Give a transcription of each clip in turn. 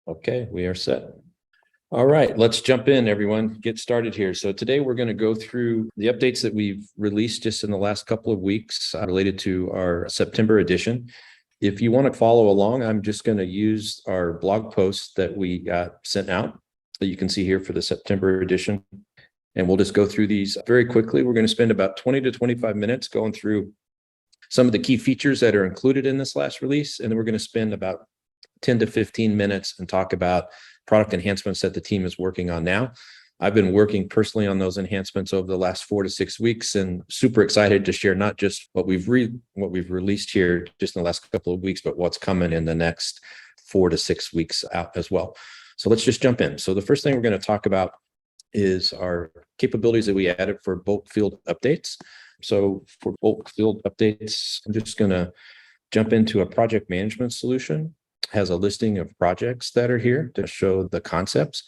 Okay, we are set. All right, let's jump in, everyone. Get started here. So today we're going to go through the updates that we've released just in the last couple of weeks related to our September edition. If you want to follow along, I'm just going to use our blog post that we got sent out that you can see here for the September edition. And we'll just go through these very quickly. We're going to spend about 20 to 25 minutes going through some of the key features that are included in this last release. And then we're going to spend about 10 to 15 minutes and talk about product enhancements that the team is working on now. I've been working personally on those enhancements over the last 4 to 6 weeks and super excited to share not just what we've released here just in the last couple of weeks, but what's coming in the next 4 to 6 weeks out as well. So let's just jump in. So the first thing we're going to talk about is our capabilities that we added for bulk field updates. So for bulk field updates, I'm just going to jump into a project management solution. It has a listing of projects that are here to show the concepts.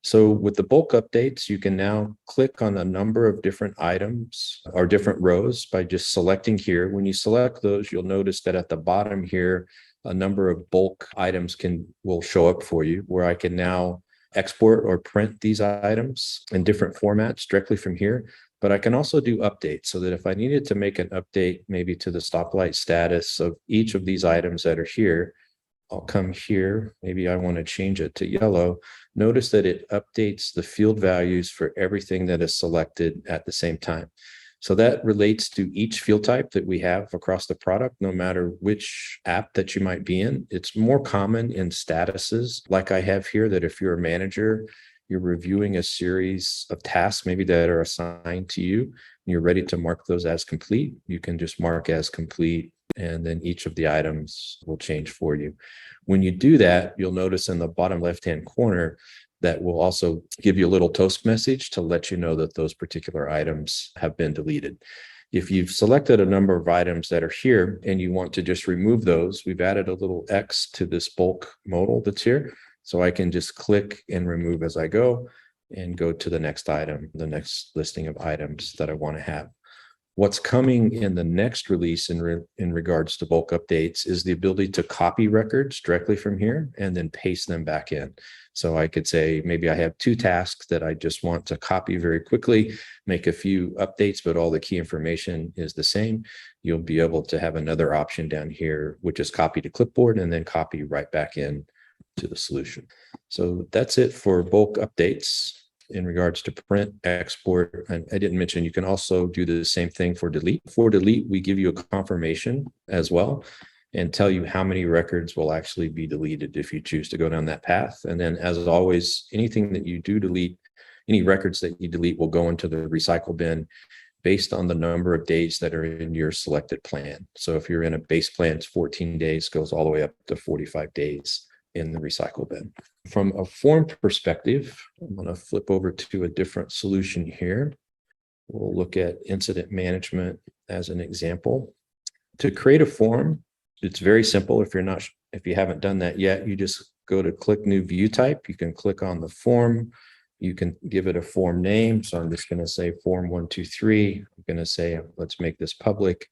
So with the bulk updates, you can now click on a number of different items or different rows by just selecting here. When you select those, you'll notice that at the bottom here, a number of bulk items will show up for you, where I can now export or print these items in different formats directly from here. But I can also do updates so that if I needed to make an update maybe to the stoplight status of each of these items that are here, I'll come here. Maybe I want to change it to yellow. Notice that it updates the field values for everything that is selected at the same time. So that relates to each field type that we have across the product, no matter which app that you might be in. It's more common in statuses, like I have here, that if you're a manager, you're reviewing a series of tasks maybe that are assigned to you, and you're ready to mark those as complete, you can just mark as complete, and then each of the items will change for you. When you do that, you'll notice in the bottom left-hand corner that will also give you a little toast message to let you know that those particular items have been deleted. If you've selected a number of items that are here and you want to just remove those, we've added a little X to this bulk modal that's here. So I can just click and remove as I go and go to the next item, the next listing of items that I want to have. What's coming in the next release in regards to bulk updates is the ability to copy records directly from here and then paste them back in. So I could say, maybe I have 2 tasks that I just want to copy very quickly, make a few updates, but all the key information is the same. You'll be able to have another option down here, which is copy to clipboard and then copy right back in to the solution. So that's it for bulk updates in regards to print, export. And I didn't mention, you can also do the same thing for delete. For delete, we give you a confirmation as well and tell you how many records will actually be deleted if you choose to go down that path. And then as always, anything that you do delete, any records that you delete will go into the recycle bin based on the number of days that are in your selected plan. So if you're in a base plan, it's 14 days, goes all the way up to 45 days in the recycle bin. From a form perspective, I'm going to flip over to a different solution here. We'll look at incident management as an example. To create a form, it's very simple. If you haven't done that yet, you just go to click new view type. You can click on the form. You can give it a form name. So I'm just going to say form 123. I'm going to say, let's make this public.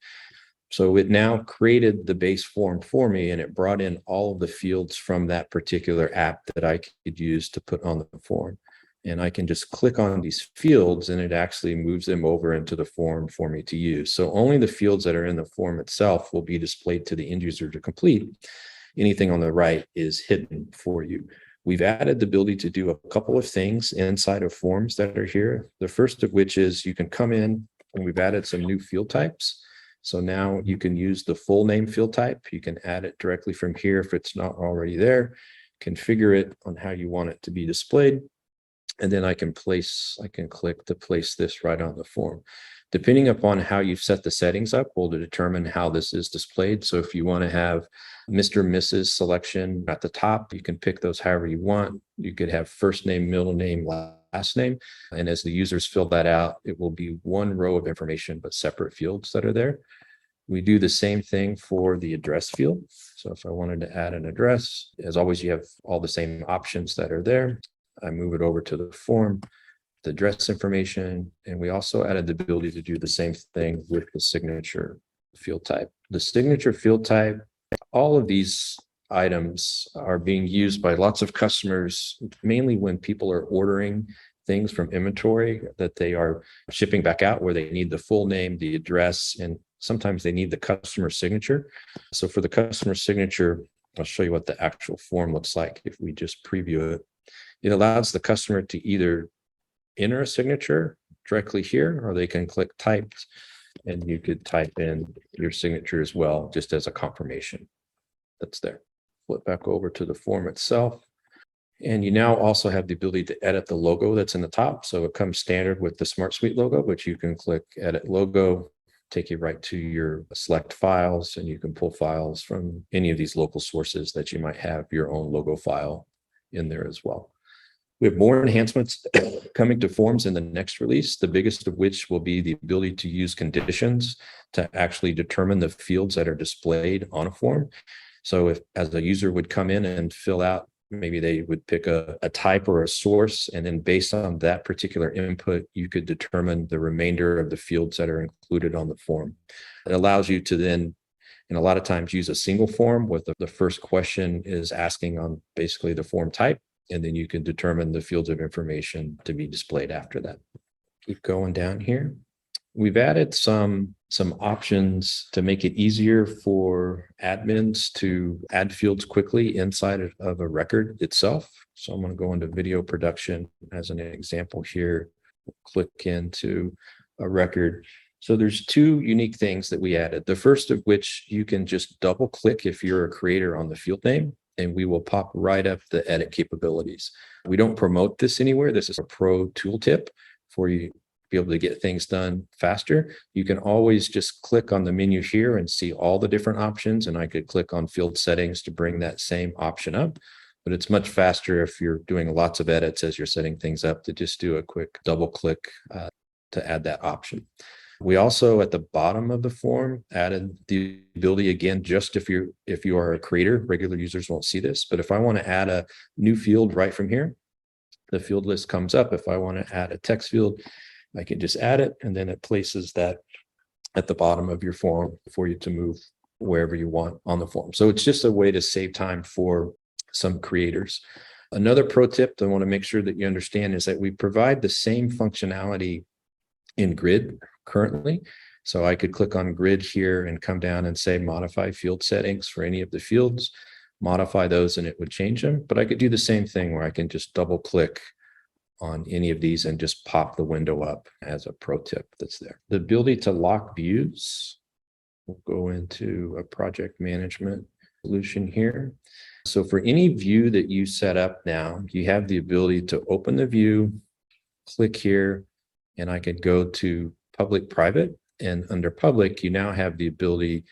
So it now created the base form for me, and it brought in all of the fields from that particular app that I could use to put on the form. And I can just click on these fields and it actually moves them over into the form for me to use. So only the fields that are in the form itself will be displayed to the end user to complete. Anything on the right is hidden for you. We've added the ability to do a couple of things inside of forms that are here. The first of which is you can come in and we've added some new field types. So now you can use the full name field type. You can add it directly from here if it's not already there, configure it on how you want it to be displayed. And then I can click to place this right on the form. Depending upon how you've set the settings up will determine how this is displayed. So if you want to have Mr. Mrs. selection at the top, you can pick those however you want. You could have first name, middle name, last name. And as the users fill that out, it will be one row of information, but separate fields that are there. We do the same thing for the address field. So if I wanted to add an address, as always, you have all the same options that are there. I move it over to the form, the address information, and we also added the ability to do the same thing with the signature field type. The signature field type, all of these items are being used by lots of customers, mainly when people are ordering things from inventory that they are shipping back out, where they need the full name, the address, and sometimes they need the customer signature. So for the customer signature, I'll show you what the actual form looks like. If we just preview it, it allows the customer to either enter a signature directly here, or they can click type, and you could type in your signature as well, just as a confirmation. That's there. Flip back over to the form itself. And you now also have the ability to edit the logo that's in the top. So it comes standard with the SmartSuite logo, but you can click edit logo, take you right to your select files, and you can pull files from any of these local sources that you might have your own logo file in there as well. We have more enhancements coming to forms in the next release, the biggest of which will be the ability to use conditions to actually determine the fields that are displayed on a form. So if, as a user would come in and fill out, maybe they would pick a type or a source, and then based on that particular input, you could determine the remainder of the fields that are included on the form. It allows you to then, and a lot of times, use a single form with the first question is asking on basically the form type, and then you can determine the fields of information to be displayed after that. Keep going down here. We've added some options to make it easier for admins to add fields quickly inside of a record itself. So I'm going to go into video production as an example here. Click into a record. So there's two unique things that we added. The first of which, you can just double click if you're a creator on the field name, and we will pop right up the edit capabilities. We don't promote this anywhere. This is a pro tooltip for you be able to get things done faster. You can always just click on the menu here and see all the different options. And I could click on field settings to bring that same option up. But it's much faster if you're doing lots of edits as you're setting things up to just do a quick double click to add that option. We also, at the bottom of the form, added the ability, again, just if you are a creator, regular users won't see this, but if I want to add a new field right from here, the field list comes up. If I want to add a text field, I can just add it, and then it places that at the bottom of your form for you to move wherever you want on the form. So it's just a way to save time for some creators. Another pro tip that I want to make sure that you understand is that we provide the same functionality in Grid currently. So I could click on Grid here and come down and say modify field settings for any of the fields, modify those, and it would change them. But I could do the same thing where I can just double click on any of these and just pop the window up as a pro tip that's there. The ability to lock views. We'll go into a project management solution here. So for any view that you set up now, you have the ability to open the view, click here, and I could go to public private. And under public, you now have the ability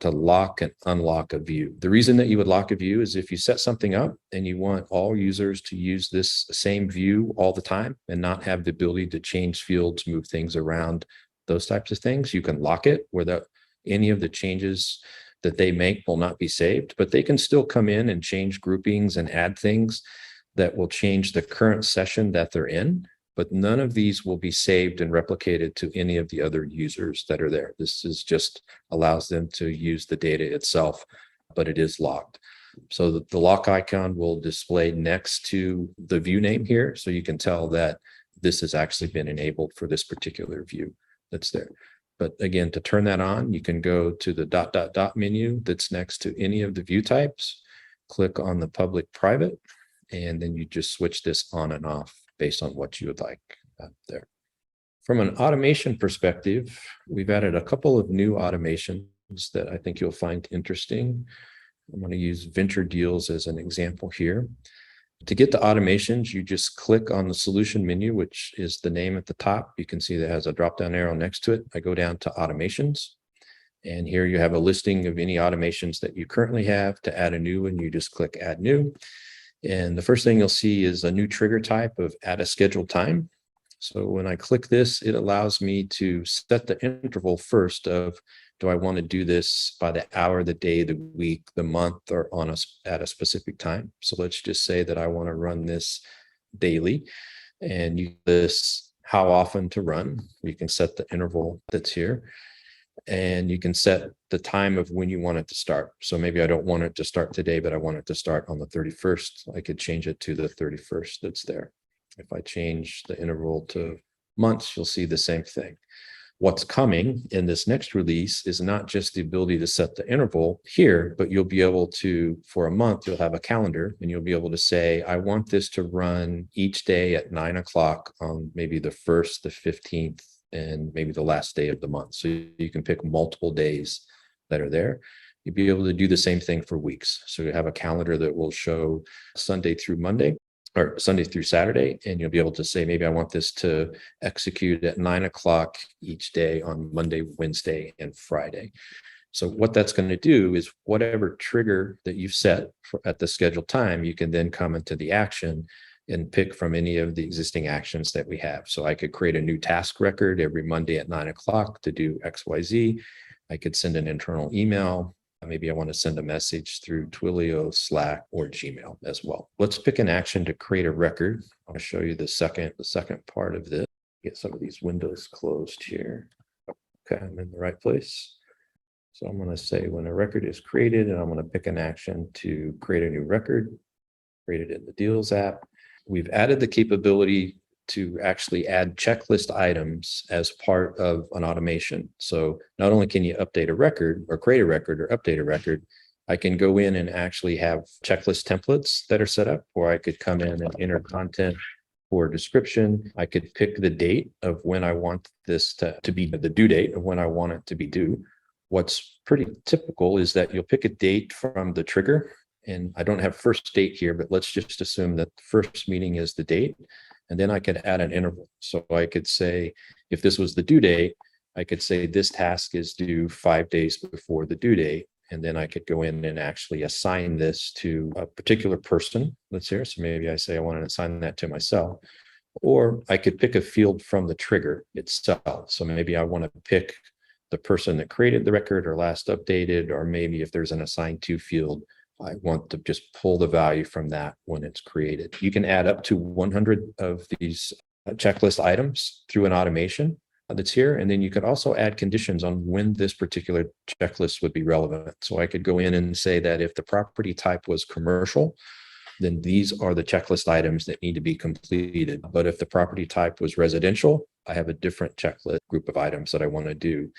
to lock and unlock a view. The reason that you would lock a view is if you set something up and you want all users to use this same view all the time and not have the ability to change fields, move things around, those types of things, you can lock it where any of the changes that they make will not be saved, but they can still come in and change groupings and add things that will change the current session that they're in. But none of these will be saved and replicated to any of the other users that are there. This is just allows them to use the data itself, but it is locked. So the lock icon will display next to the view name here. So you can tell that this has actually been enabled for this particular view that's there. But again, to turn that on, you can go to the ... menu that's next to any of the view types, click on the public private, and then you just switch this on and off based on what you would like there. From an automation perspective, we've added a couple of new automations that I think you'll find interesting. I'm going to use venture deals as an example here. To get to automations, you just click on the solution menu, which is the name at the top. You can see that has a drop-down arrow next to it. I go down to automations, and here you have a listing of any automations that you currently have. To add a new one, you just click add new. And the first thing you'll see is a new trigger type of add a scheduled time. So when I click this, it allows me to set the interval first of, do I want to do this by the hour, the day, the week, the month, or at a specific time? So let's just say that I want to run this daily, and you this how often to run. You can set the interval that's here. and you can set the time of when you want it to start. So maybe I don't want it to start today, but I want it to start on the 31st. I could change it to the 31st that's there. If I change the interval to months, you'll see the same thing. What's coming in this next release is not just the ability to set the interval here, but you'll be able to, for a month, you'll have a calendar and you'll be able to say, I want this to run each day at 9 o'clock on maybe the 1st, the 15th, and maybe the last day of the month. So you can pick multiple days that are there. You'll be able to do the same thing for weeks. So you have a calendar that will show Sunday through Monday, or Sunday through Saturday, and you'll be able to say, maybe I want this to execute at 9 o'clock each day on Monday, Wednesday, and Friday. So what that's going to do is whatever trigger that you've set at the scheduled time, you can then come into the action and pick from any of the existing actions that we have. So I could create a new task record every Monday at 9 o'clock to do XYZ. I could send an internal email. Maybe I want to send a message through Twilio, Slack, or Gmail as well. Let's pick an action to create a record. I'll show you the second part of this. Get some of these windows closed here. Okay, I'm in the right place. So I'm going to say when a record is created, and I'm going to pick an action to create a new record, create it in the Deals app. We've added the capability to actually add checklist items as part of an automation. So not only can you update a record or create a record or update a record, I can go in and actually have checklist templates that are set up, or I could come in and enter content for description. I could pick the date of when I want this to be the due date of when I want it to be due. What's pretty typical is that you'll pick a date from the trigger. And I don't have first date here, but let's just assume that the first meeting is the date. And then I could add an interval. So I could say, if this was the due date, I could say this task is due 5 days before the due date. And then I could go in and actually assign this to a particular person that's here. So maybe I say I want to assign that to myself. Or I could pick a field from the trigger itself. So maybe I want to pick the person that created the record or last updated, or maybe if there's an assigned to field, I want to just pull the value from that when it's created. You can add up to 100 of these checklist items through an automation that's here. And then you could also add conditions on when this particular checklist would be relevant. So I could go in and say that if the property type was commercial, then these are the checklist items that need to be completed. But if the property type was residential, I have a different checklist group of items that I want to do.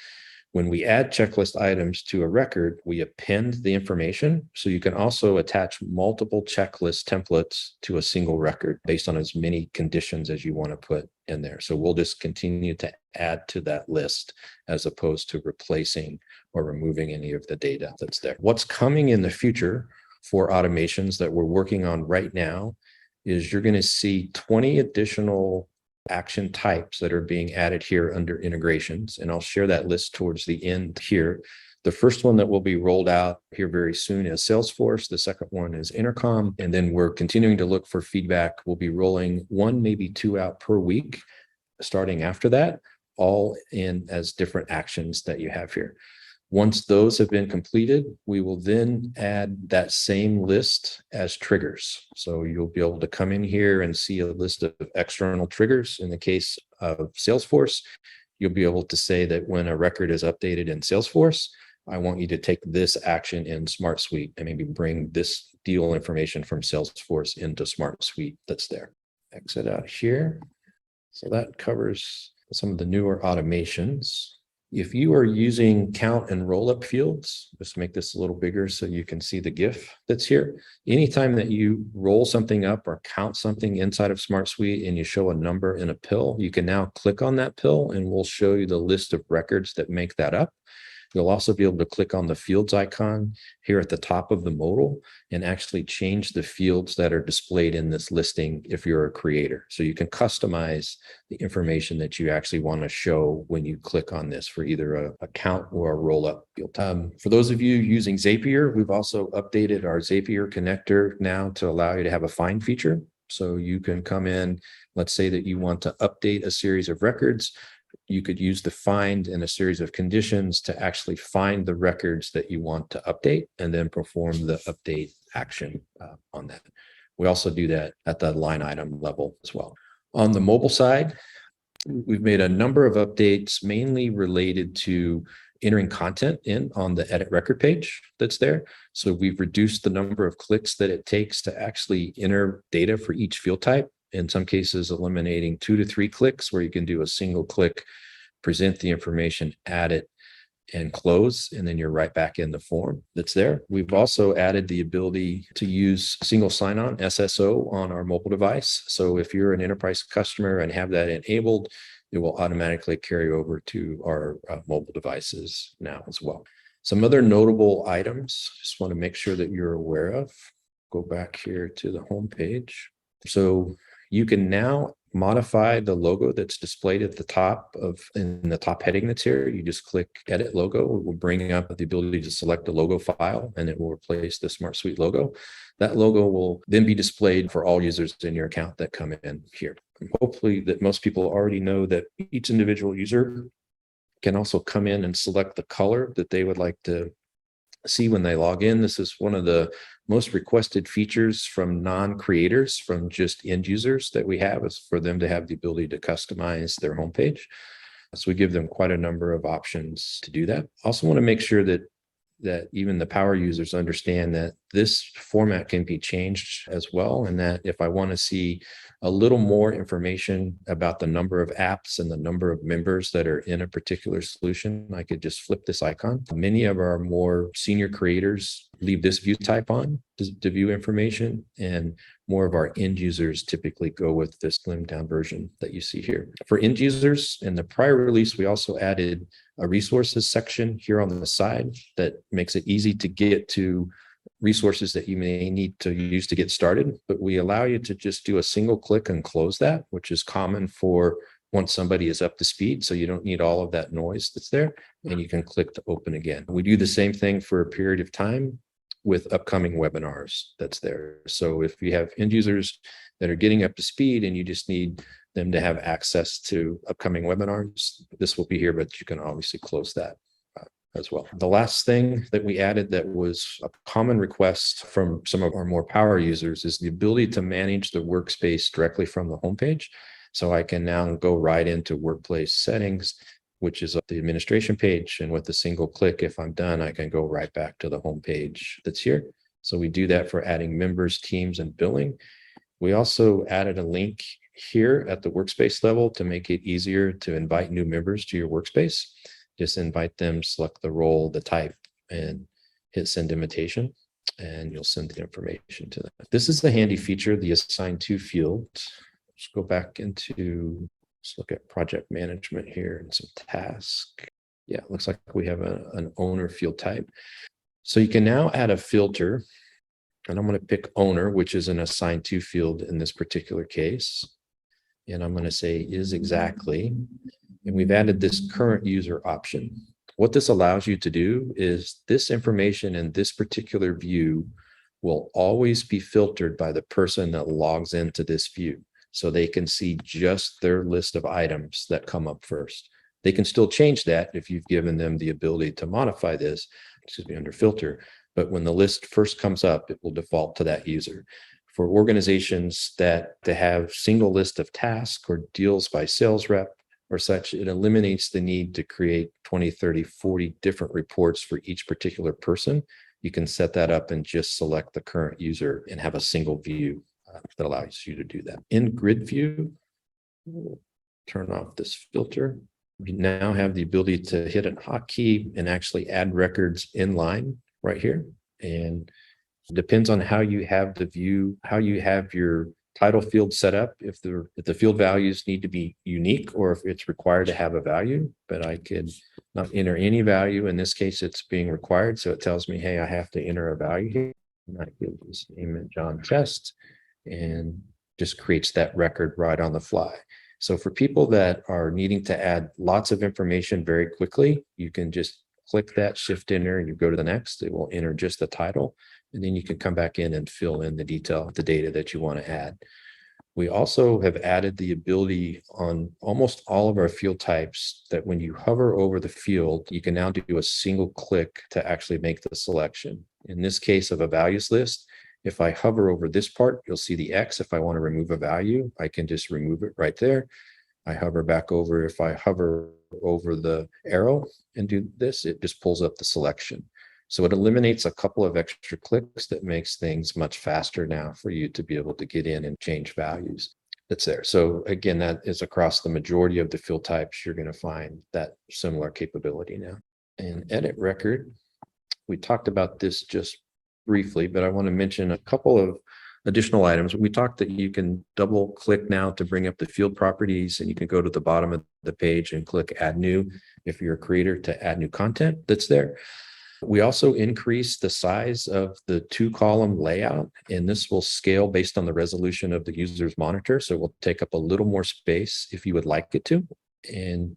When we add checklist items to a record, we append the information. So you can also attach multiple checklist templates to a single record based on as many conditions as you want to put in there. So we'll just continue to add to that list as opposed to replacing or removing any of the data that's there. What's coming in the future for automations that we're working on right now is you're going to see 20 additional action types that are being added here under integrations. And I'll share that list towards the end here. The first one that will be rolled out here very soon is Salesforce. The second one is Intercom. And then we're continuing to look for feedback. We'll be rolling 1, maybe 2 out per week, starting after that, all in as different actions that you have here. Once those have been completed, we will then add that same list as triggers. So you'll be able to come in here and see a list of external triggers. In the case of Salesforce, you'll be able to say that when a record is updated in Salesforce, I want you to take this action in SmartSuite and maybe bring this deal information from Salesforce into SmartSuite that's there. Exit out here. So that covers some of the newer automations. If you are using count and roll-up fields, just make this a little bigger so you can see the GIF that's here. Anytime that you roll something up or count something inside of SmartSuite and you show a number in a pill, you can now click on that pill and we'll show you the list of records that make that up. You'll also be able to click on the fields icon here at the top of the modal and actually change the fields that are displayed in this listing if you're a creator. So you can customize the information that you actually want to show when you click on this for either a count or a roll-up field. For those of you using Zapier, we've also updated our Zapier connector now to allow you to have a find feature. So you can come in, let's say that you want to update a series of records. You could use the find in a series of conditions to actually find the records that you want to update and then perform the update action on that. We also do that at the line item level as well. On the mobile side, we've made a number of updates mainly related to entering content in on the edit record page that's there. So we've reduced the number of clicks that it takes to actually enter data for each field type. In some cases, eliminating 2 to 3 clicks where you can do a single click, present the information, add it, and close, and then you're right back in the form that's there. We've also added the ability to use single sign-on SSO on our mobile device. So if you're an enterprise customer and have that enabled, it will automatically carry over to our mobile devices now as well. Some other notable items, just want to make sure that you're aware of. Go back here to the home page. So you can now modify the logo that's displayed at the top in the top heading that's here. You just click edit logo. It will bring up the ability to select a logo file, and it will replace the SmartSuite logo. That logo will then be displayed for all users in your account that come in here. And hopefully that most people already know that each individual user can also come in and select the color that they would like to see when they log in. This is one of the most requested features from non-creators, from just end users that we have, is for them to have the ability to customize their homepage. So we give them quite a number of options to do that. Also want to make sure that even the power users understand that this format can be changed as well, and that if I want to see a little more information about the number of apps and the number of members that are in a particular solution, I could just flip this icon. Many of our more senior creators leave this view type on to view information, and more of our end users typically go with this slimmed down version that you see here. For end users, in the prior release, we also added a resources section here on the side that makes it easy to get to resources that you may need to use to get started, but we allow you to just do a single click and close that, which is common for once somebody is up to speed. So you don't need all of that noise that's there, and you can click to open again. We do the same thing for a period of time with upcoming webinars that's there. So if you have end users that are getting up to speed and you just need them to have access to upcoming webinars, this will be here, but you can obviously close that as well. The last thing that we added that was a common request from some of our more power users is the ability to manage the workspace directly from the homepage. So I can now go right into workplace settings, which is the administration page. And with a single click, if I'm done, I can go right back to the homepage that's here. So we do that for adding members, teams, and billing. We also added a link here at the workspace level to make it easier to invite new members to your workspace. Just invite them, select the role, the type, and hit send invitation, and you'll send the information to them. This is the handy feature, the assign to field. Let's go back into, let's look at project management here and some tasks. Yeah, it looks like we have an owner field type. So you can now add a filter, and I'm going to pick owner, which is an assign to field in this particular case. And I'm going to say is exactly. And we've added this current user option. What this allows you to do is this information in this particular view will always be filtered by the person that logs into this view. So they can see just their list of items that come up first. They can still change that if you've given them the ability to modify this, under filter. But when the list first comes up, it will default to that user. For organizations that have single list of tasks or deals by sales rep, or such, it eliminates the need to create 20, 30, 40 different reports for each particular person. You can set that up and just select the current user and have a single view that allows you to do that. In grid view, we'll turn off this filter. We now have the ability to hit a hotkey and actually add records in line right here. And it depends on how you have the view, how you have your title field set up, if the field values need to be unique or if it's required to have a value, but I could not enter any value. In this case, it's being required. So it tells me, hey, I have to enter a value here. And I give this name it John Test, and just creates that record right on the fly. So for people that are needing to add lots of information very quickly, you can just click that, shift enter, and you go to the next. It will enter just the title. And then you can come back in and fill in the detail, the data that you want to add. We also have added the ability on almost all of our field types that when you hover over the field, you can now do a single click to actually make the selection. In this case of a values list, if I hover over this part, you'll see the X. If I want to remove a value, I can just remove it right there. I hover back over. If I hover over the arrow and do this, it just pulls up the selection. So it eliminates a couple of extra clicks that makes things much faster now for you to be able to get in and change values that's there. So again, that is across the majority of the field types. You're going to find that similar capability now. And edit record, we talked about this just briefly, but I want to mention a couple of additional items. We talked that you can double click now to bring up the field properties, and you can go to the bottom of the page and click add new if you're a creator to add new content that's there. We also increased the size of the 2-column layout, and this will scale based on the resolution of the user's monitor. So it will take up a little more space if you would like it to. And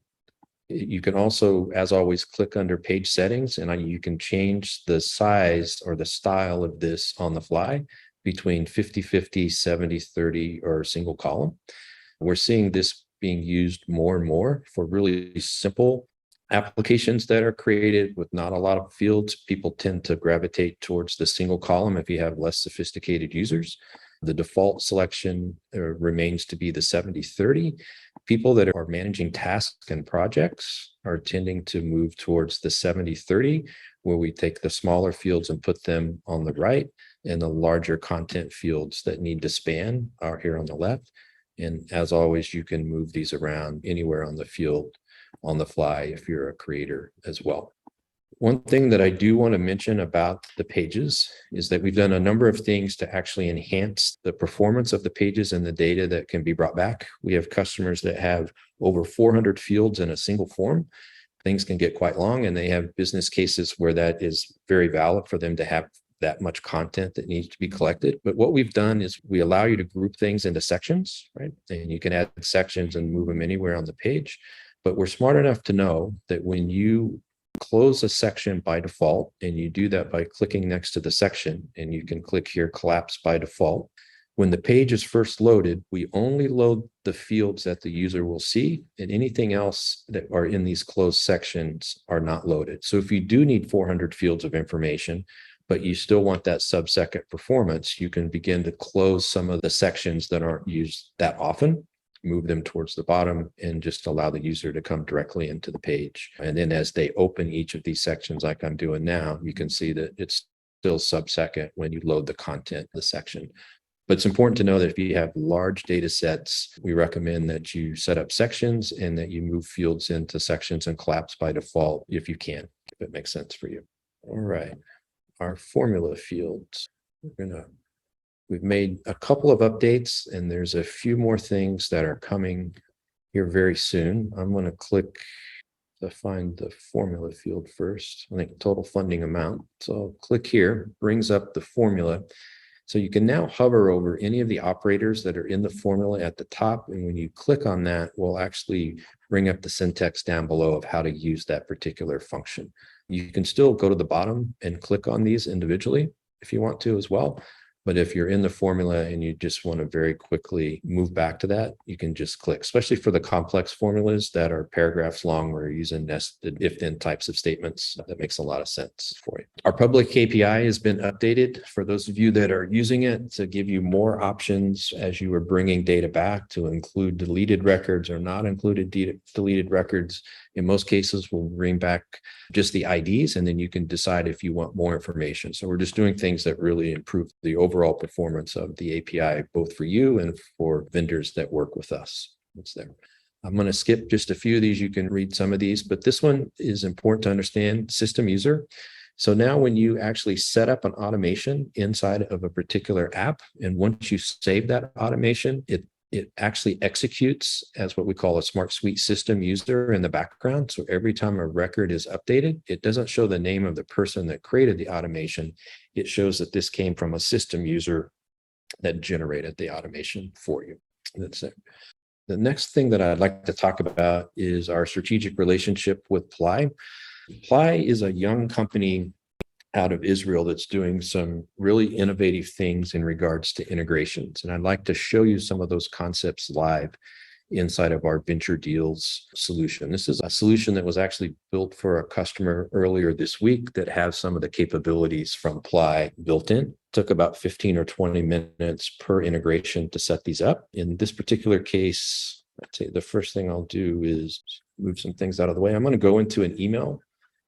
you can also, as always, click under page settings, and you can change the size or the style of this on the fly between 50/50, 70/30, or single column. We're seeing this being used more and more for really simple applications that are created with not a lot of fields. People tend to gravitate towards the single column if you have less sophisticated users. The default selection remains to be the 70/30. People that are managing tasks and projects are tending to move towards the 70/30, where we take the smaller fields and put them on the right, and the larger content fields that need to span are here on the left. And as always, you can move these around anywhere on the field on the fly if you're a creator as well. One thing that I do want to mention about the pages is that we've done a number of things to actually enhance the performance of the pages and the data that can be brought back. We have customers that have over 400 fields in a single form. Things can get quite long, and they have business cases where that is very valid for them to have that much content that needs to be collected. But what we've done is we allow you to group things into sections, right? And you can add sections and move them anywhere on the page. But we're smart enough to know that when you close a section by default, and you do that by clicking next to the section, and you can click here, collapse by default. When the page is first loaded, we only load the fields that the user will see, and anything else that are in these closed sections are not loaded. So if you do need 400 fields of information, but you still want that sub-second performance, you can begin to close some of the sections that aren't used that often, move them towards the bottom, and just allow the user to come directly into the page. And then as they open each of these sections, like I'm doing now, you can see that it's still sub-second when you load the content of the section. But it's important to know that if you have large data sets, we recommend that you set up sections and that you move fields into sections and collapse by default if you can, if it makes sense for you. All right, our formula fields. We've made a couple of updates, and there's a few more things that are coming here very soon. I'm going to click to find the formula field first. I think total funding amount. So I'll click here, brings up the formula. So you can now hover over any of the operators that are in the formula at the top. And when you click on that, we'll actually bring up the syntax down below of how to use that particular function. You can still go to the bottom and click on these individually if you want to as well. But if you're in the formula and you just want to very quickly move back to that, you can just click, especially for the complex formulas that are paragraphs long where you're using nested if-then types of statements. That makes a lot of sense for you. Our public API has been updated for those of you that are using it to give you more options as you are bringing data back to include deleted records or not included deleted records. In most cases, we'll bring back just the IDs, and then you can decide if you want more information. So we're just doing things that really improve the overall performance of the API, both for you and for vendors that work with us. It's there. I'm going to skip just a few of these. You can read some of these, but this one is important to understand. System user. So now when you actually set up an automation inside of a particular app, and once you save that automation, it actually executes as what we call a SmartSuite system user in the background. So every time a record is updated, it doesn't show the name of the person that created the automation. It shows that this came from a system user that generated the automation for you. That's it. The next thing that I'd like to talk about is our strategic relationship with Ply. Ply is a young company out of Israel that's doing some really innovative things in regards to integrations. And I'd like to show you some of those concepts live inside of our venture deals solution. This is a solution that was actually built for a customer earlier this week that has some of the capabilities from Ply built in. It took about 15 or 20 minutes per integration to set these up. In this particular case, I'd say the first thing I'll do is move some things out of the way. I'm going to go into an email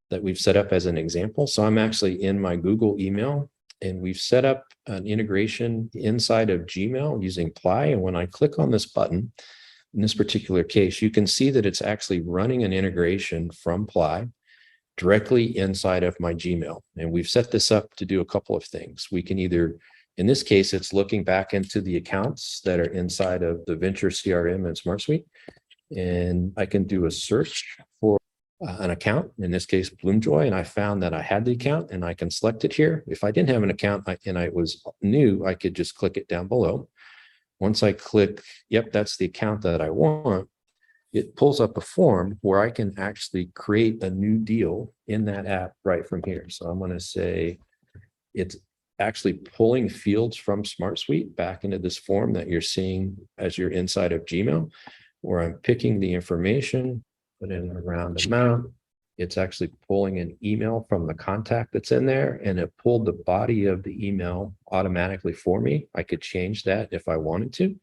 that we've set up as an example. So I'm actually in my Google email, and we've set up an integration inside of Gmail using Ply. And when I click on this button, in this particular case, you can see that it's actually running an integration from Ply directly inside of my Gmail. And we've set this up to do a couple of things. We can either, in this case, it's looking back into the accounts that are inside of the Venture CRM and SmartSuite. And I can do a search for an account, in this case, Bloomjoy, and I found that I had the account, and I can select it here. If I didn't have an account and I was new, I could just click it down below. Once I click, yep, that's the account that I want, it pulls up a form where I can actually create a new deal in that app right from here. So I'm going to say it's actually pulling fields from SmartSuite back into this form that you're seeing as you're inside of Gmail, where I'm picking the information, put in a round amount. It's actually pulling an email from the contact that's in there, and it pulled the body of the email automatically for me. I could change that if I wanted to.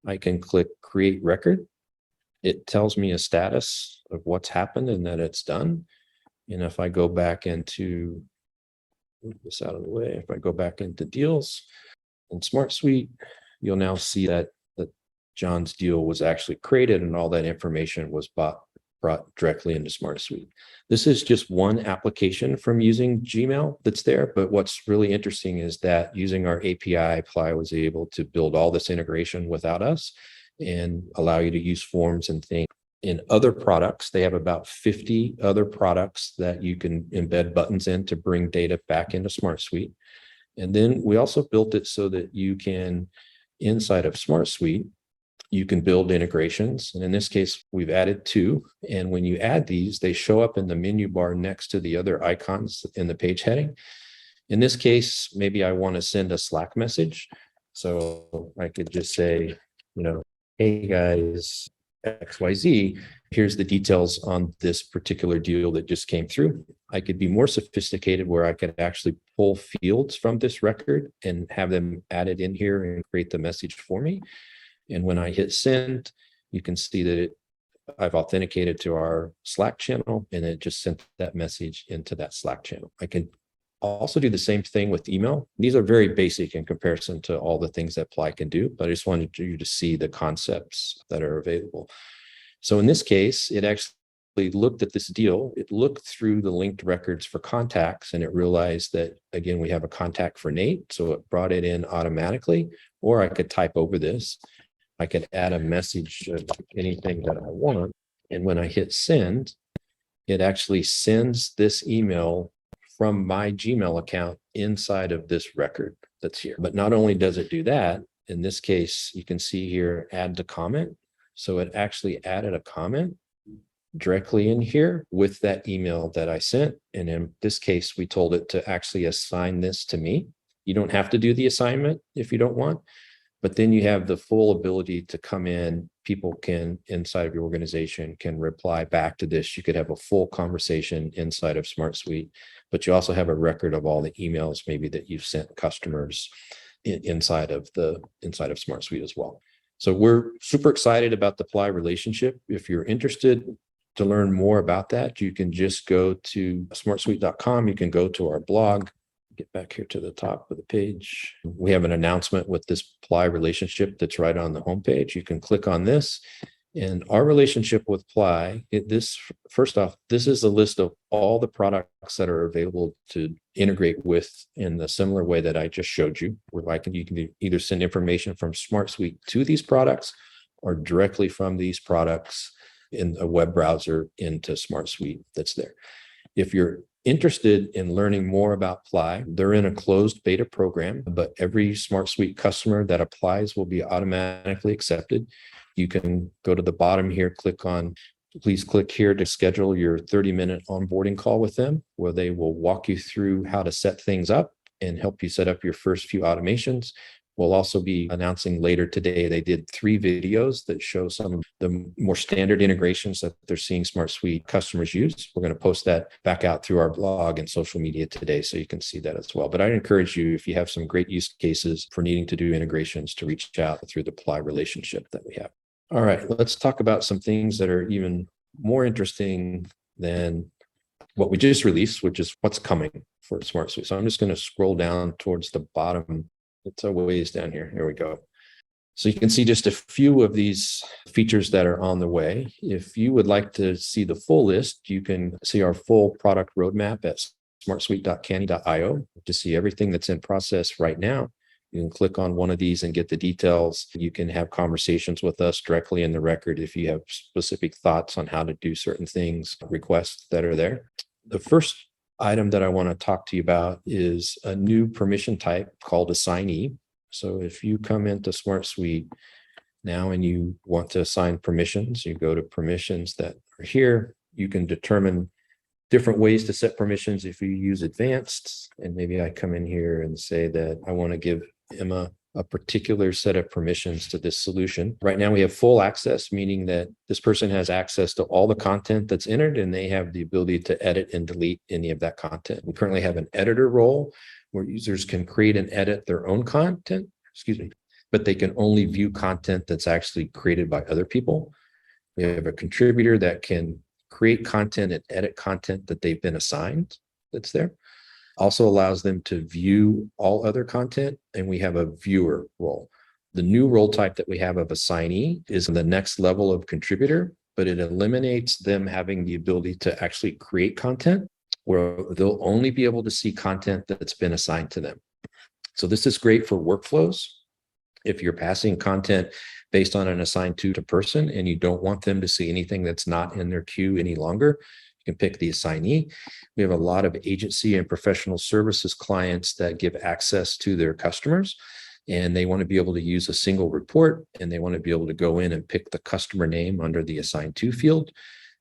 I can click create record. It tells me a status of what's happened and that it's done. And if I go back into, move this out of the way, if I go back into deals in SmartSuite, you'll now see that Jon's deal was actually created and all that information was brought directly into SmartSuite. This is just one application from using Gmail that's there, but what's really interesting is that using our API, Ply was able to build all this integration without us and allow you to use forms and things. In other products, they have about 50 other products that you can embed buttons in to bring data back into SmartSuite. And then we also built it so that you can, inside of SmartSuite, you can build integrations. And in this case, we've added 2. And when you add these, they show up in the menu bar next to the other icons in the page heading. In this case, maybe I want to send a Slack message. So I could just say, hey guys, XYZ, here's the details on this particular deal that just came through. I could be more sophisticated where I could actually pull fields from this record and have them added in here and create the message for me. And when I hit send, you can see that I've authenticated to our Slack channel, and it just sent that message into that Slack channel. I can also do the same thing with email. These are very basic in comparison to all the things that Ply can do, but I just wanted you to see the concepts that are available. So in this case, it actually looked at this deal. It looked through the linked records for contacts, and it realized that, again, we have a contact for Nate. So it brought it in automatically, or I could type over this. I could add a message of anything that I want. And when I hit send, it actually sends this email from my Gmail account inside of this record that's here. But not only does it do that, in this case, you can see here, add to comment. So it actually added a comment directly in here with that email that I sent. And in this case, we told it to actually assign this to me. You don't have to do the assignment if you don't want. But then you have the full ability to come in. People can, inside of your organization, can reply back to this. You could have a full conversation inside of SmartSuite, but you also have a record of all the emails maybe that you've sent customers inside of SmartSuite as well. So we're super excited about the Ply relationship. If you're interested to learn more about that, you can just go to smartsuite.com. You can go to our blog. Get back here to the top of the page. We have an announcement with this Ply relationship that's right on the homepage. You can click on this, and our relationship with Ply, first off, this is a list of all the products that are available to integrate with in the similar way that I just showed you, where you can either send information from SmartSuite to these products or directly from these products in a web browser into SmartSuite that's there. If you're interested in learning more about Ply, they're in a closed beta program, but every SmartSuite customer that applies will be automatically accepted. You can go to the bottom here, please click here to schedule your 30-minute onboarding call with them, where they will walk you through how to set things up and help you set up your first few automations. We'll also be announcing later today, they did 3 videos that show some of the more standard integrations that they're seeing SmartSuite customers use. We're going to post that back out through our blog and social media today, so you can see that as well. But I'd encourage you, if you have some great use cases for needing to do integrations, to reach out through the Ply relationship that we have. All right, let's talk about some things that are even more interesting than what we just released, which is what's coming for SmartSuite. So I'm just going to scroll down towards the bottom. It's a ways down here. Here we go. So you can see just a few of these features that are on the way. If you would like to see the full list, you can see our full product roadmap at smartsuite.canny.io to see everything that's in process right now. You can click on one of these and get the details. You can have conversations with us directly in the record if you have specific thoughts on how to do certain things, requests that are there. The first item that I want to talk to you about is a new permission type called assignee. So if you come into SmartSuite now and you want to assign permissions, you go to permissions that are here. You can determine different ways to set permissions if you use advanced. And maybe I come in here and say that I want to give Emma a particular set of permissions to this solution. Right now we have full access, meaning that this person has access to all the content that's entered and they have the ability to edit and delete any of that content. We currently have an editor role where users can create and edit their own content, but they can only view content that's actually created by other people. We have a contributor that can create content and edit content that they've been assigned that's there. Also allows them to view all other content, and we have a viewer role. The new role type that we have of assignee is the next level of contributor, but it eliminates them having the ability to actually create content where they'll only be able to see content that's been assigned to them. So this is great for workflows. If you're passing content based on an assigned to person and you don't want them to see anything that's not in their queue any longer, you can pick the assignee. We have a lot of agency and professional services clients that give access to their customers, and they want to be able to use a single report, and they want to be able to go in and pick the customer name under the assigned to field.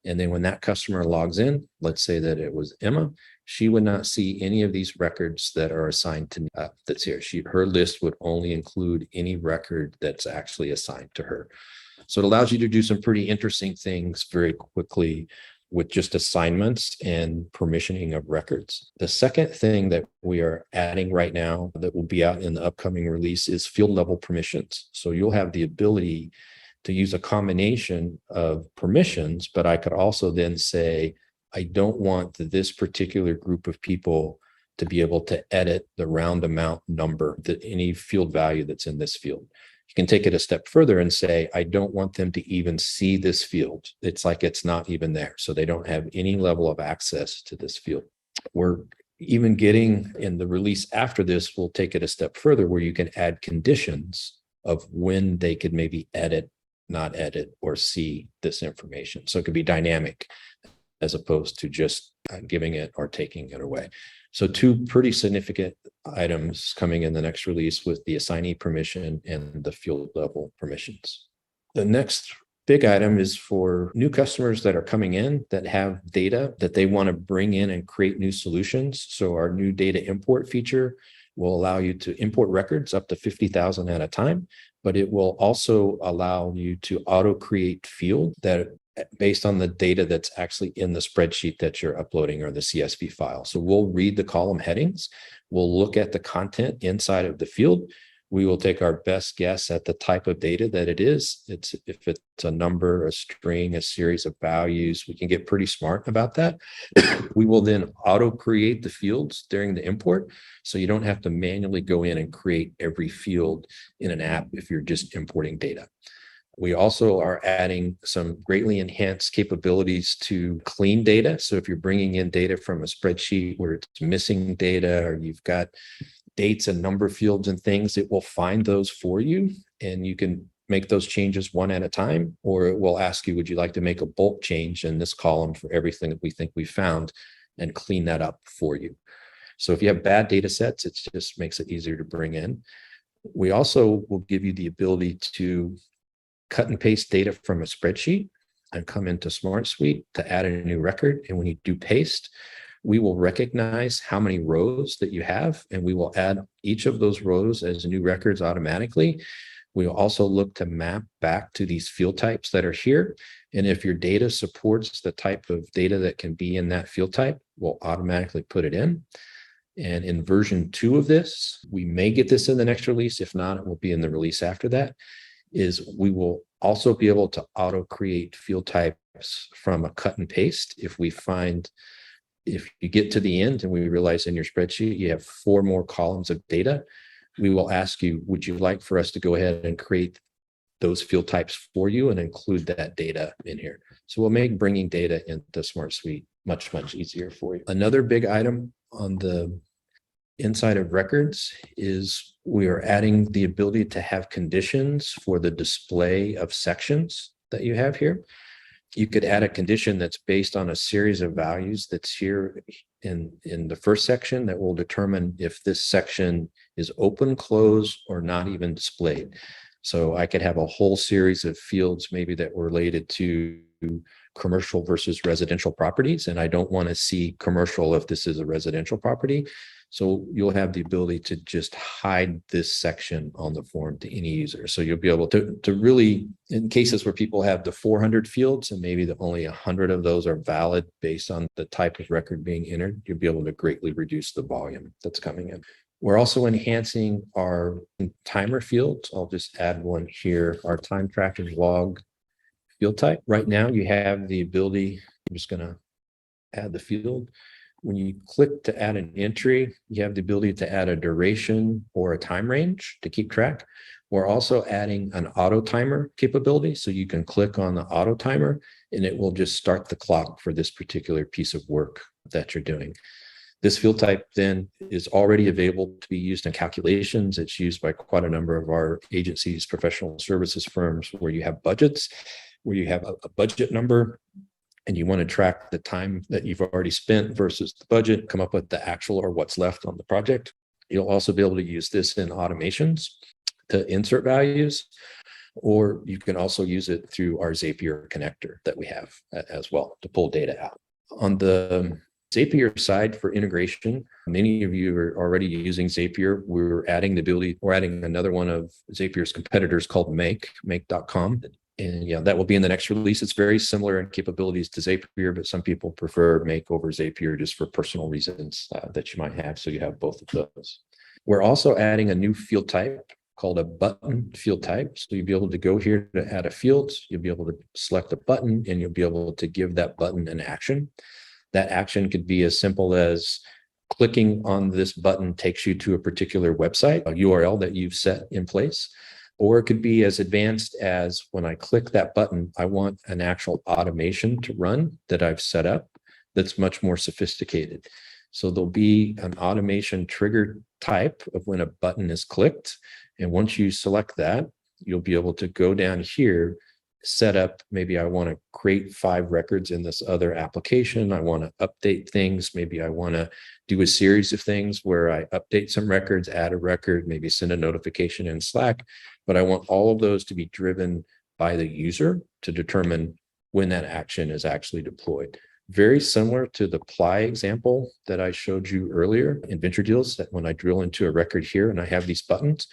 And then when that customer logs in, let's say that it was Emma, she would not see any of these records that are assigned to that's here. Her list would only include any record that's actually assigned to her. So it allows you to do some pretty interesting things very quickly with just assignments and permissioning of records. The second thing that we are adding right now that will be out in the upcoming release is field level permissions. So you'll have the ability to use a combination of permissions, but I could also then say, I don't want this particular group of people to be able to edit the round amount number, any field value that's in this field. You can take it a step further and say, I don't want them to even see this field. It's like it's not even there. So they don't have any level of access to this field. We're even getting in the release after this, we'll take it a step further where you can add conditions of when they could maybe edit, not edit, or see this information. So it could be dynamic as opposed to just giving it or taking it away. So two pretty significant items coming in the next release with the assignee permission and the field level permissions. The next big item is for new customers that are coming in that have data that they want to bring in and create new solutions. So our new data import feature will allow you to import records up to 50,000 at a time, but it will also allow you to auto create field that based on the data that's actually in the spreadsheet that you're uploading or the CSV file. So we'll read the column headings. We'll look at the content inside of the field. We will take our best guess at the type of data that it is. If it's a number, a string, a series of values, we can get pretty smart about that. We will then auto create the fields during the import. So you don't have to manually go in and create every field in an app if you're just importing data. We also are adding some greatly enhanced capabilities to clean data. So if you're bringing in data from a spreadsheet where it's missing data or you've got dates and number fields and things, it will find those for you and you can make those changes one at a time, or it will ask you, would you like to make a bulk change in this column for everything that we think we found and clean that up for you. So if you have bad data sets, it just makes it easier to bring in. We also will give you the ability to cut and paste data from a spreadsheet and come into SmartSuite to add a new record. And when you do paste, we will recognize how many rows that you have, and we will add each of those rows as new records automatically. We'll also look to map back to these field types that are here. And if your data supports the type of data that can be in that field type, we'll automatically put it in. And in version 2 of this, we may get this in the next release. If not, it will be in the release after that, is we will also be able to auto create field types from a cut and paste. If you get to the end and we realize in your spreadsheet you have 4 more columns of data, we will ask you, would you like for us to go ahead and create those field types for you and include that data in here? So we'll make bringing data into SmartSuite much, much easier for you. Another big item on the inside of records is we are adding the ability to have conditions for the display of sections that you have here. You could add a condition that's based on a series of values that's here in the first section that will determine if this section is open, closed, or not even displayed. So I could have a whole series of fields maybe that were related to commercial versus residential properties, and I don't want to see commercial if this is a residential property. So you'll have the ability to just hide this section on the form to any user. So you'll be able to really, in cases where people have the 400 fields and maybe only 100 of those are valid based on the type of record being entered, you'll be able to greatly reduce the volume that's coming in. We're also enhancing our timer fields. I'll just add one here, our time tracking log field type. Right now you have the ability, I'm just going to add the field. When you click to add an entry, you have the ability to add a duration or a time range to keep track. We're also adding an auto timer capability. So you can click on the auto timer and it will just start the clock for this particular piece of work that you're doing. This field type then is already available to be used in calculations. It's used by quite a number of our agencies, professional services firms, where you have budgets, where you have a budget number, and you want to track the time that you've already spent versus the budget, come up with the actual or what's left on the project. You'll also be able to use this in automations to insert values, or you can also use it through our Zapier connector that we have as well to pull data out. On the Zapier side for integration, many of you are already using Zapier. We're adding another one of Zapier's competitors called make.com. And yeah, that will be in the next release. It's very similar in capabilities to Zapier, but some people prefer Make over Zapier just for personal reasons that you might have. So you have both of those. We're also adding a new field type called a button field type. So you'll be able to go here to add a field. You'll be able to select a button and you'll be able to give that button an action. That action could be as simple as clicking on this button takes you to a particular website, a URL that you've set in place. Or it could be as advanced as when I click that button, I want an actual automation to run that I've set up that's much more sophisticated. So there'll be an automation trigger type of when a button is clicked. And once you select that, you'll be able to go down here, set up, maybe I want to create 5 records in this other application. I want to update things. Maybe I want to do a series of things where I update some records, add a record, maybe send a notification in Slack. But I want all of those to be driven by the user to determine when that action is actually deployed. Very similar to the Ply example that I showed you earlier in Venture Deals, that when I drill into a record here and I have these buttons,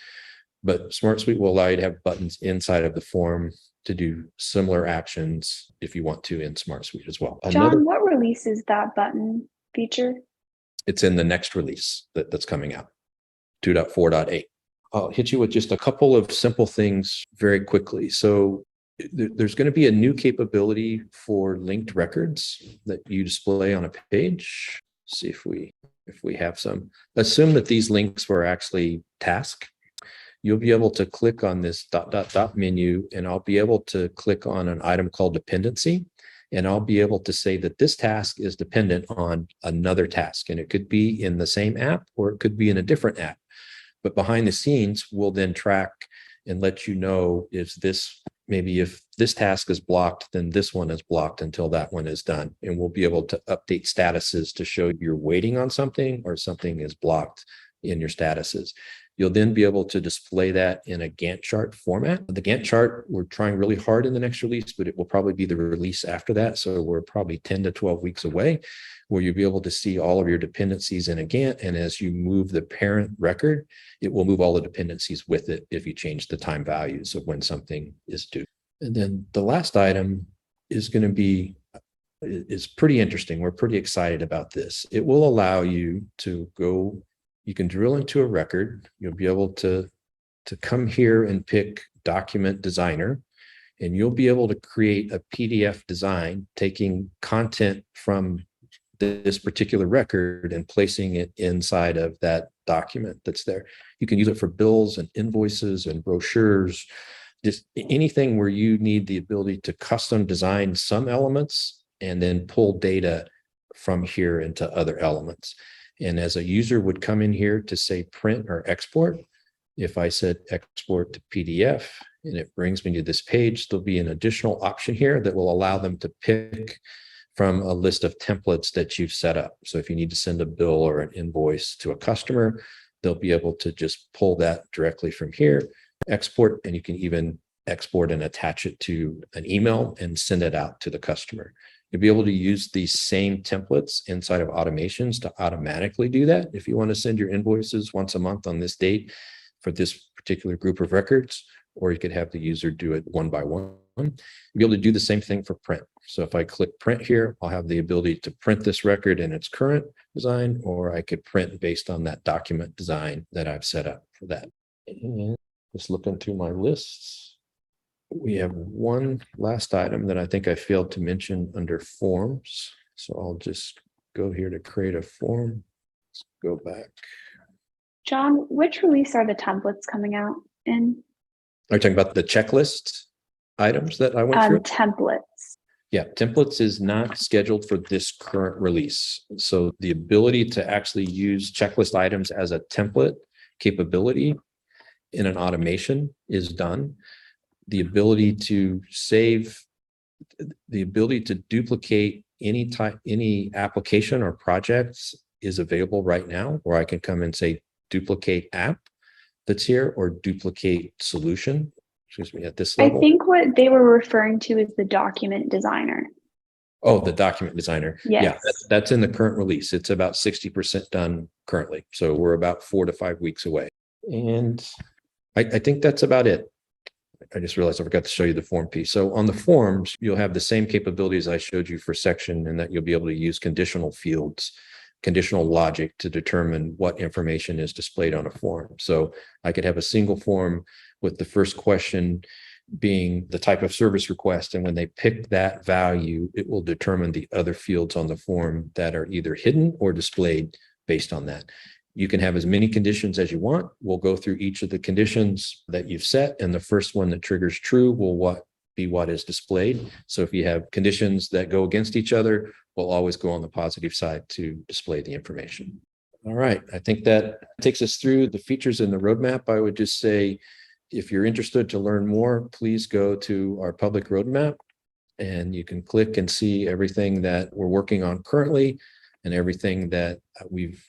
but SmartSuite will allow you to have buttons inside of the form to do similar actions if you want to in SmartSuite as well. Jon, what release is that button feature? It's in the next release that's coming out, 2.4.8. I'll hit you with just a couple of simple things very quickly. So there's going to be a new capability for linked records that you display on a page. Let's see if we have some. Assume that these links were actually task. You'll be able to click on this ... menu, and I'll be able to click on an item called dependency. And I'll be able to say that this task is dependent on another task. And it could be in the same app or it could be in a different app. But behind the scenes, we'll then track and let you know if this task is blocked, then this one is blocked until that one is done. And we'll be able to update statuses to show you're waiting on something or something is blocked in your statuses. You'll then be able to display that in a Gantt chart format. The Gantt chart, we're trying really hard in the next release, but it will probably be the release after that. So we're probably 10 to 12 weeks away, where you'll be able to see all of your dependencies in a Gantt. And as you move the parent record, it will move all the dependencies with it if you change the time values of when something is due. And then the last item is pretty interesting. We're pretty excited about this. It will allow you to you can drill into a record. You'll be able to come here and pick document designer, and you'll be able to create a PDF design, taking content from this particular record and placing it inside of that document that's there. You can use it for bills and invoices and brochures, just anything where you need the ability to custom design some elements and then pull data from here into other elements. And as a user would come in here to say print or export, if I said export to PDF and it brings me to this page, there'll be an additional option here that will allow them to pick from a list of templates that you've set up. So if you need to send a bill or an invoice to a customer, they'll be able to just pull that directly from here, export, and you can even export and attach it to an email and send it out to the customer. You'll be able to use these same templates inside of automations to automatically do that. If you want to send your invoices once a month on this date for this particular group of records, or you could have the user do it one by one. You'll be able to do the same thing for print. So if I click print here, I'll have the ability to print this record in its current design, or I could print based on that document design that I've set up for that. And just looking through my lists, we have one last item that I think I failed to mention under forms. So I'll just go here to create a form. Let's go back. Jon, which release are the templates coming out in? Are you talking about the checklist items that I went through? Templates. Yeah, templates is not scheduled for this current release. So the ability to actually use checklist items as a template capability in an automation is done. The ability to save, the ability to duplicate any application or projects is available right now, where I can come and say duplicate app that's here or duplicate solution, excuse me, at this level. I think what they were referring to is the document designer. Oh, the document designer. Yes. Yeah, that's in the current release. It's about 60% done currently. So we're about 4 to 5 weeks away. And I think that's about it. I just realized I forgot to show you the form piece. So on the forms, you'll have the same capabilities I showed you for section, and that you'll be able to use conditional fields, conditional logic to determine what information is displayed on a form. So I could have a single form with the first question being the type of service request. And when they pick that value, it will determine the other fields on the form that are either hidden or displayed based on that. You can have as many conditions as you want. We'll go through each of the conditions that you've set, and the first one that triggers true will be what is displayed. So if you have conditions that go against each other, we'll always go on the positive side to display the information. All right, I think that takes us through the features in the roadmap. I would just say, if you're interested to learn more, please go to our public roadmap, and you can click and see everything that we're working on currently and everything that we've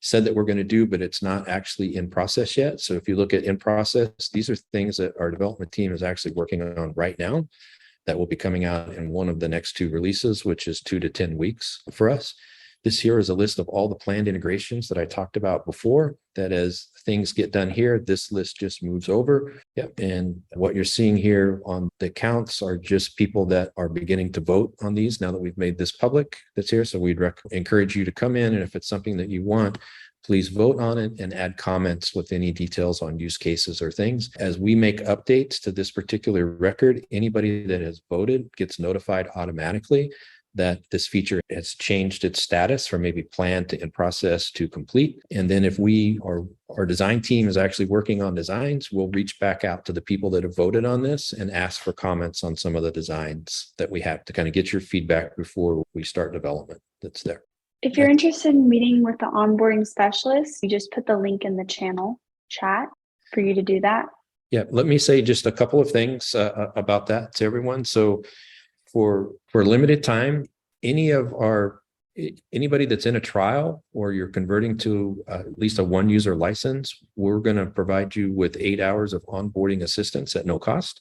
said that we're going to do, but it's not actually in process yet. So if you look at in process, these are things that our development team is actually working on right now that will be coming out in one of the next 2 releases, which is 2 to 10 weeks for us. This here is a list of all the planned integrations that I talked about before, that as things get done here, this list just moves over. Yep. And what you're seeing here on the counts are just people that are beginning to vote on these now that we've made this public that's here. So we'd encourage you to come in, and if it's something that you want, please vote on it and add comments with any details on use cases or things. As we make updates to this particular record, anybody that has voted gets notified automatically that this feature has changed its status from maybe planned to in process to complete. And then if our design team is actually working on designs, we'll reach back out to the people that have voted on this and ask for comments on some of the designs that we have to kind of get your feedback before we start development that's there. If you're interested in meeting with the onboarding specialist, you just put the link in the channel chat for you to do that. Yeah, let me say just a couple of things about that to everyone. So for a limited time, anybody that's in a trial or you're converting to at least a 1-user license, we're going to provide you with 8 hours of onboarding assistance at no cost.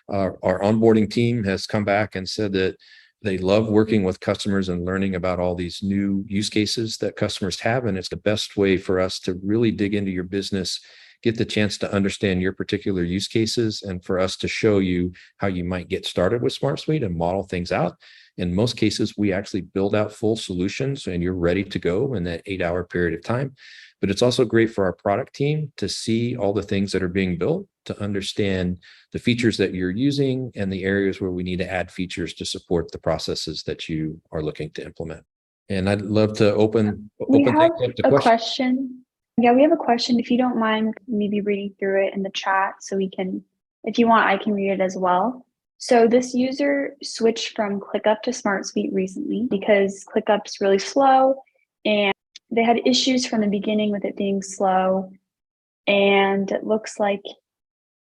Our onboarding team has come back and said that they love working with customers and learning about all these new use cases that customers have. And it's the best way for us to really dig into your business, get the chance to understand your particular use cases, and for us to show you how you might get started with SmartSuite and model things out. In most cases, we actually build out full solutions and you're ready to go in that 8-hour period of time. but it's also great for our product team to see all the things that are being built, to understand the features that you're using and the areas where we need to add features to support the processes that you are looking to implement. And I'd love to open We have things up to a questions. question. Yeah, we have a question. If you don't mind maybe reading through it in the chat so we can, if you want, I can read it as well. So this user switched from ClickUp to SmartSuite recently because ClickUp's really slow and they had issues from the beginning with it being slow. And it looks like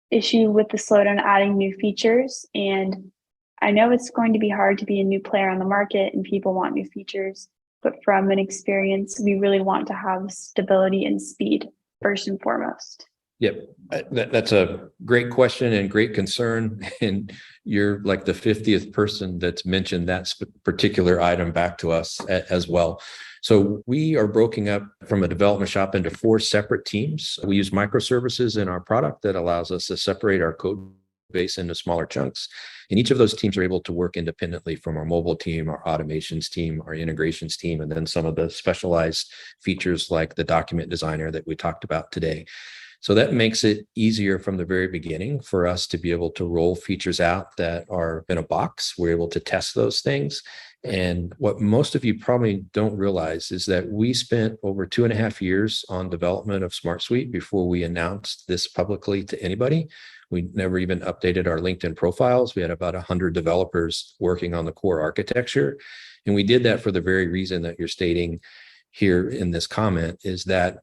issue with the slowdown adding new features. And I know it's going to be hard to be a new player on the market and people want new features, but from an experience, we really want to have stability and speed first and foremost. Yep. That's a great question and great concern. And you're like the 50th person that's mentioned that particular item back to us as well. So we are broken up from a development shop into 4 separate teams. We use microservices in our product that allows us to separate our code base into smaller chunks. And each of those teams are able to work independently from our mobile team, our automations team, our integrations team, and then some of the specialized features like the document designer that we talked about today. So that makes it easier from the very beginning for us to be able to roll features out that are in a box. We're able to test those things. And what most of you probably don't realize is that we spent over 2.5 years on development of SmartSuite before we announced this publicly to anybody. We never even updated our LinkedIn profiles. We had about 100 developers working on the core architecture. And we did that for the very reason that you're stating here in this comment, is that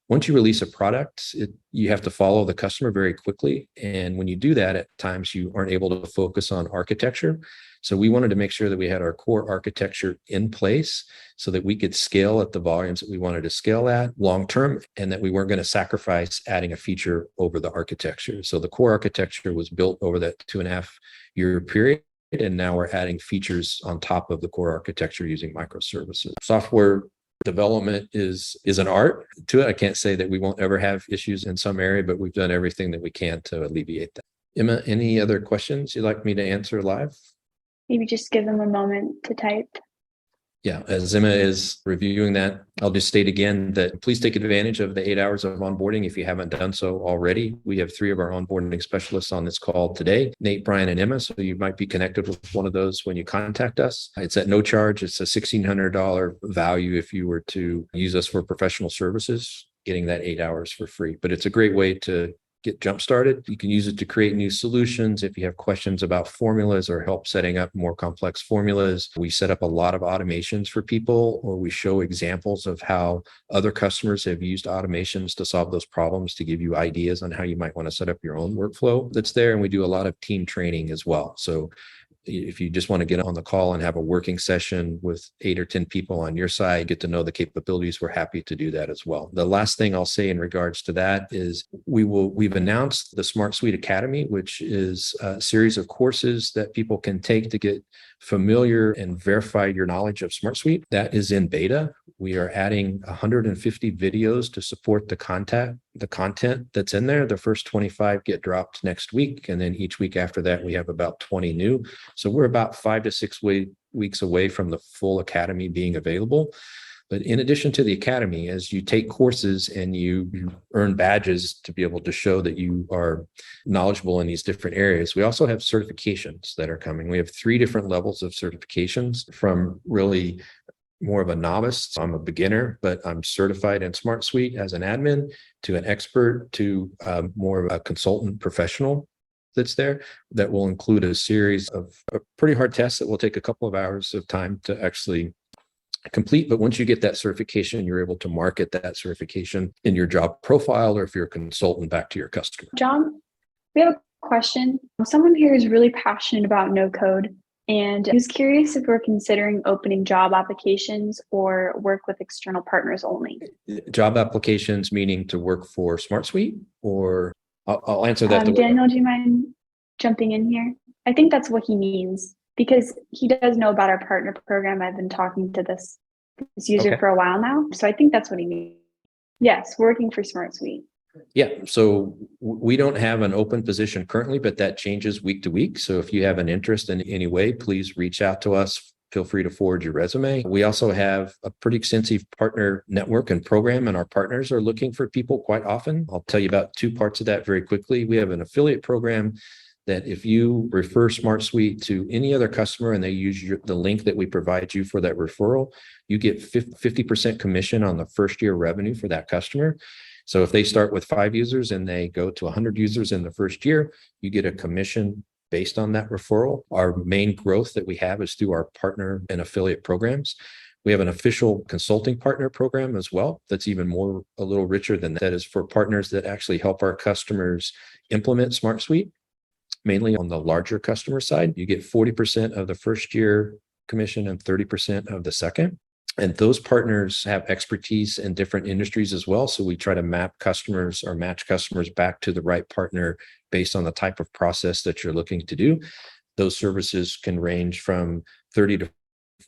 once you release a product, you have to follow the customer very quickly. And when you do that, at times you aren't able to focus on architecture. So we wanted to make sure that we had our core architecture in place so that we could scale at the volumes that we wanted to scale at long term, and that we weren't going to sacrifice adding a feature over the architecture. So the core architecture was built over that 2.5-year period. And now we're adding features on top of the core architecture using microservices. Software development is an art to it. I can't say that we won't ever have issues in some area, but we've done everything that we can to alleviate that. Emma, any other questions you'd like me to answer live? Maybe just give them a moment to type. Yeah, as Emma is reviewing that, I'll just state again that please take advantage of the 8 hours of onboarding if you haven't done so already. We have 3 of our onboarding specialists on this call today, Nate, Brian, and Emma. So you might be connected with one of those when you contact us. It's at no charge. It's a $1,600 value if you were to use us for professional services, getting that 8 hours for free. But it's a great way to get jump started. You can use it to create new solutions. If you have questions about formulas or help setting up more complex formulas, we set up a lot of automations for people, or we show examples of how other customers have used automations to solve those problems, to give you ideas on how you might want to set up your own workflow that's there. And we do a lot of team training as well. So if you just want to get on the call and have a working session with 8 or 10 people on your side, get to know the capabilities, we're happy to do that as well. The last thing I'll say in regards to that is we've announced the SmartSuite Academy, which is a series of courses that people can take to get familiar and verify your knowledge of SmartSuite. That is in beta. We are adding 150 videos to support the content that's in there. The first 25 get dropped next week. And then each week after that, we have about 20 new. So we're about 5 to 6 weeks away from the full academy being available. But in addition to the academy, as you take courses and you earn badges to be able to show that you are knowledgeable in these different areas, we also have certifications that are coming. We have 3 different levels of certifications, from really more of a novice. I'm a beginner, but I'm certified in SmartSuite as an admin, to an expert, to more of a consultant professional that's there, that will include a series of pretty hard tests that will take a couple of hours of time to actually complete. But once you get that certification, you're able to market that certification in your job profile, or if you're a consultant, back to your customer. John, we have a question. Someone here is really passionate about no code, and he was curious if we're considering opening job applications or work with external partners only. Job applications meaning to work for SmartSuite, or I'll answer that. Daniel, do you mind jumping in here? I think that's what he means, because he does know about our partner program. I've been talking to this user for a while now. So I think that's what he means. Yes, working for SmartSuite. Yeah, so we don't have an open position currently, but that changes week to week. So if you have an interest in any way, please reach out to us feel free to forward your resume. We also have a pretty extensive partner network and program, and our partners are looking for people quite often. I'll tell you about two parts of that very quickly. We have an affiliate program that if you refer SmartSuite to any other customer and they use the link that we provide you for that referral, you get 50% commission on the first year revenue for that customer. So if they start with 5 users and they go to 100 users in the first year, you get a commission based on that referral. Our main growth that we have is through our partner and affiliate programs. We have an official consulting partner program as well. That's even more, a little richer than that. That is for partners that actually help our customers implement SmartSuite. Mainly on the larger customer side, you get 40% of the first year commission and 30% of the second. And those partners have expertise in different industries as well. So we try to map customers or match customers back to the right partner based on the type of process that you're looking to do. Those services can range from $30 to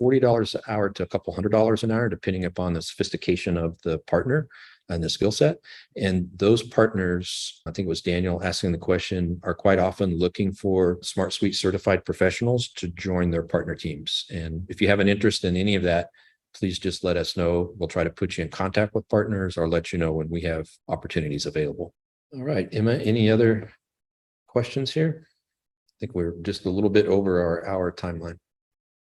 $40 an hour to a couple $100 an hour, depending upon the sophistication of the partner and the skill set. And those partners, I think it was Daniel asking the question, are quite often looking for SmartSuite certified professionals to join their partner teams. And if you have an interest in any of that, please just let us know. We'll try to put you in contact with partners or let you know when we have opportunities available. All right, Emma, any other questions here? I think we're just a little bit over our hour timeline.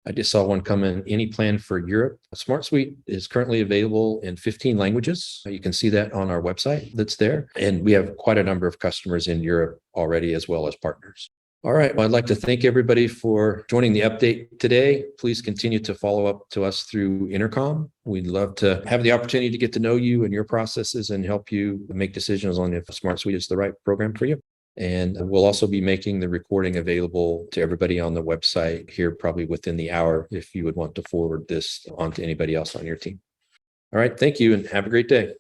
I just saw one come in. Any plan for Europe? SmartSuite is currently available in 15 languages. You can see that on our website that's there. And we have quite a number of customers in Europe already, as well as partners. All right. Well, I'd like to thank everybody for joining the update today. Please continue to follow up to us through Intercom. We'd love to have the opportunity to get to know you and your processes and help you make decisions on if SmartSuite is the right program for you. And we'll also be making the recording available to everybody on the website here probably within the hour if you would want to forward this on to anybody else on your team. All right. Thank you and have a great day.